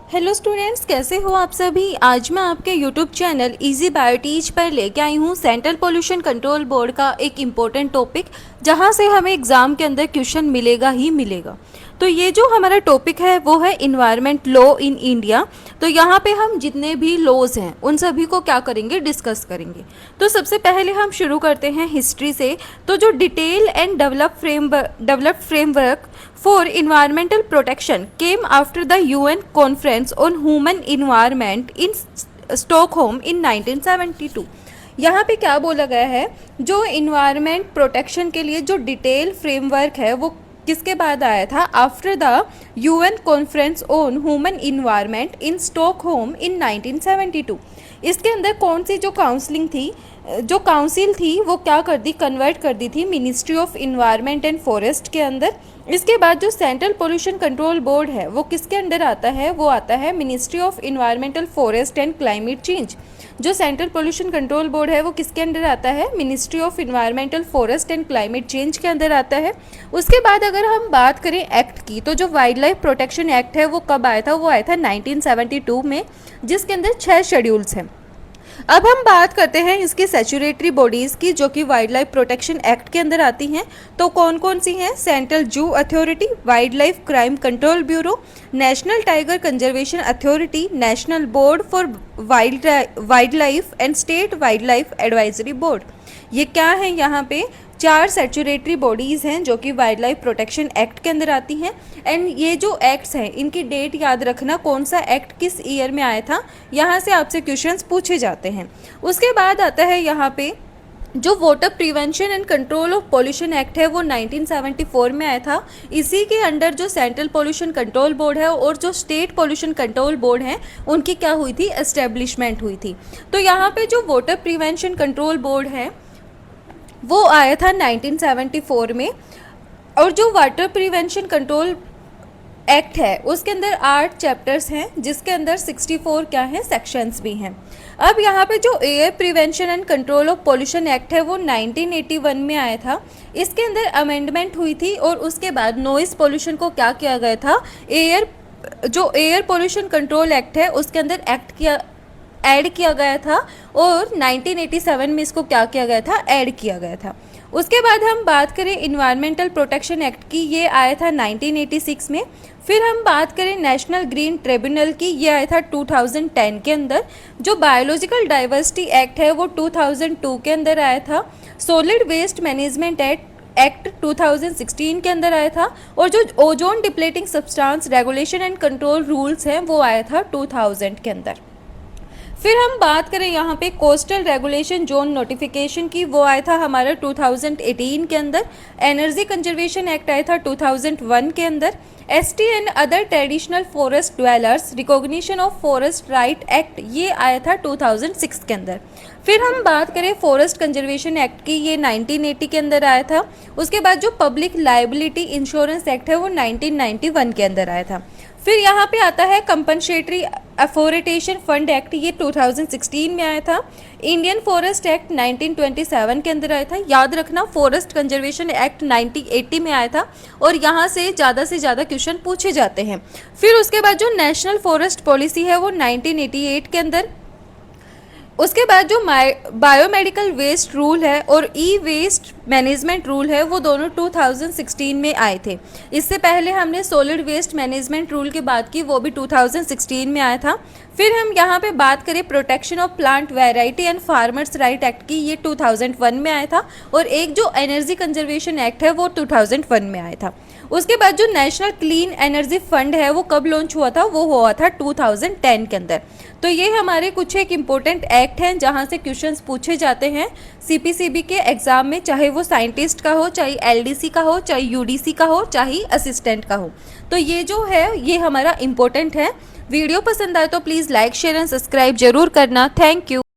Hello students, कैसे हो आप सभी। आज मैं आपके यूट्यूब चैनल इजी बायोटीज पर लेके आई हूँ सेंट्रल पोल्यूशन कंट्रोल बोर्ड का एक इम्पोर्टेंट टॉपिक, जहाँ से हमें एग्ज़ाम के अंदर क्वेश्चन मिलेगा ही मिलेगा। तो ये जो हमारा टॉपिक है वो है इन्वायरमेंट लॉ इन इंडिया। तो यहाँ पे हम जितने भी लॉज हैं उन सभी को क्या करेंगे, डिस्कस करेंगे। तो सबसे पहले हम शुरू करते हैं हिस्ट्री से। तो जो detail and developed framework for environmental protection came after the UN conference on human environment in Stockholm in 1972। यहाँ पे क्या बोला गया है, जो इन्वायरमेंट प्रोटेक्शन के लिए जो डिटेल फ्रेमवर्क है वो किसके बाद आया था, after the UN conference on human environment in Stockholm in 1972। इसके अंदर कौन सी जो काउंसिल थी वो क्या कर दी, कन्वर्ट कर दी थी ministry of environment and forest के अंदर। इसके बाद जो सेंट्रल पोल्यूशन कंट्रोल बोर्ड है वो किसके अंडर आता है, वो आता है ministry of environmental forest and climate change. जो सेंट्रल पोल्यूशन कंट्रोल बोर्ड है वो किसके अंडर आता है, ministry of environmental forest and climate change के अंदर आता है। उसके बाद अगर हम बात करें एक्ट की, तो जो वाइल्ड लाइफ प्रोटेक्शन एक्ट है वो कब आया था, वो आया था 1972 में, जिसके अंदर 6 शेड्यूल्स हैं। अब हम बात करते हैं इसकी स्टैट्यूटरी बॉडीज़ की, जो कि वाइल्ड लाइफ प्रोटेक्शन एक्ट के अंदर आती हैं। तो कौन कौन सी हैं, central zoo authority, wild life crime control bureau, national tiger conservation authority, national board for wild life and state wild life advisory board. ये क्या है, यहाँ पे 4 स्टैट्यूटरी बॉडीज़ हैं जो कि वाइल्ड लाइफ प्रोटेक्शन एक्ट के अंदर आती हैं। एंड ये जो एक्ट्स हैं इनकी डेट याद रखना, कौन सा एक्ट किस ईयर में आया था, यहाँ से आपसे क्वेश्चंस पूछे जाते हैं। उसके बाद आता है यहाँ पे जो water prevention and control of pollution act है वो 1974 में आया था। इसी के अंडर जो सेंट्रल पोल्यूशन कंट्रोल बोर्ड है और जो स्टेट पोल्यूशन कंट्रोल बोर्ड है उनकी क्या हुई थी, एस्टेब्लिशमेंट हुई थी। तो यहाँ पे जो वाटर प्रिवेंशन कंट्रोल बोर्ड है वो आया था 1974 में। और जो वाटर प्रिवेंशन कंट्रोल एक्ट है उसके अंदर 8 चैप्टर्स हैं, जिसके अंदर 64 क्या हैं, सेक्शंस भी हैं। अब यहाँ पे जो air prevention and control of pollution act है वो 1981 में आया था। इसके अंदर अमेंडमेंट हुई थी और उसके बाद नॉइस पोल्यूशन को क्या किया गया था, एयर पोल्यूशन कंट्रोल एक्ट है उसके अंदर ऐड किया गया था और 1987 में इसको क्या किया गया था, ऐड किया गया था। उसके बाद हम बात करें इन्वायरमेंटल प्रोटेक्शन एक्ट की, ये आया था 1986 में। फिर हम बात करें नेशनल ग्रीन ट्रिब्यूनल की, ये आया था 2010 के अंदर। जो बायोलॉजिकल डाइवर्सिटी एक्ट है वो 2002 के अंदर आया था। सॉलिड वेस्ट मैनेजमेंट एक्ट 2016 के अंदर आया था। और जो ozone depleting substance regulation and control rules हैं वो आया था 2000 के अंदर। फिर हम बात करें यहाँ पे कोस्टल रेगुलेशन जोन नोटिफिकेशन की, वो आया था हमारा 2018 के अंदर। एनर्जी कंजर्वेशन एक्ट आया था 2001 के अंदर। ST and other traditional forest dwellers recognition of forest right act, ये आया था 2006 के अंदर। फिर हम बात करें फॉरेस्ट कंजर्वेशन एक्ट की, ये 1980 के अंदर आया था। उसके बाद जो पब्लिक लाइबिलिटी इंश्योरेंस एक्ट है वो 1991 के अंदर आया था। फिर यहाँ पे आता है कंपनसेटरी अफोरेटेशन फंड एक्ट, ये 2016 में आया था। इंडियन फॉरेस्ट एक्ट 1927 के अंदर आया था। याद रखना, फॉरेस्ट कंजर्वेशन एक्ट 1980 में आया था और यहाँ से ज़्यादा क्वेश्चन पूछे जाते हैं। फिर उसके बाद जो नेशनल फॉरेस्ट पॉलिसी है वो 1988 के अंदर। उसके बाद जो बायोमेडिकल वेस्ट रूल है और ई वेस्ट मैनेजमेंट रूल है वो दोनों 2016 में आए थे। इससे पहले हमने सॉलिड वेस्ट मैनेजमेंट रूल की बात की, वो भी 2016 में आया था। फिर हम यहाँ पे बात करें protection of plant variety and farmers right act की, ये 2001 में आया था। और एक जो एनर्जी कंजर्वेशन एक्ट है वो 2001 में आया था। उसके बाद जो नेशनल क्लीन एनर्जी फंड है वो कब लॉन्च हुआ था, वो हुआ था 2010 के अंदर। तो ये हमारे कुछ एक इम्पोर्टेंट एक्ट हैं जहाँ से क्वेश्चंस पूछे जाते हैं सीपीसीबी के एग्जाम में, चाहे वो साइंटिस्ट का हो, चाहे एलडीसी का हो, चाहे यूडीसी का हो, चाहे असिस्टेंट का हो। तो ये जो है ये हमारा इम्पोर्टेंट है। वीडियो पसंद आए तो please like share and subscribe जरूर करना। Thank you.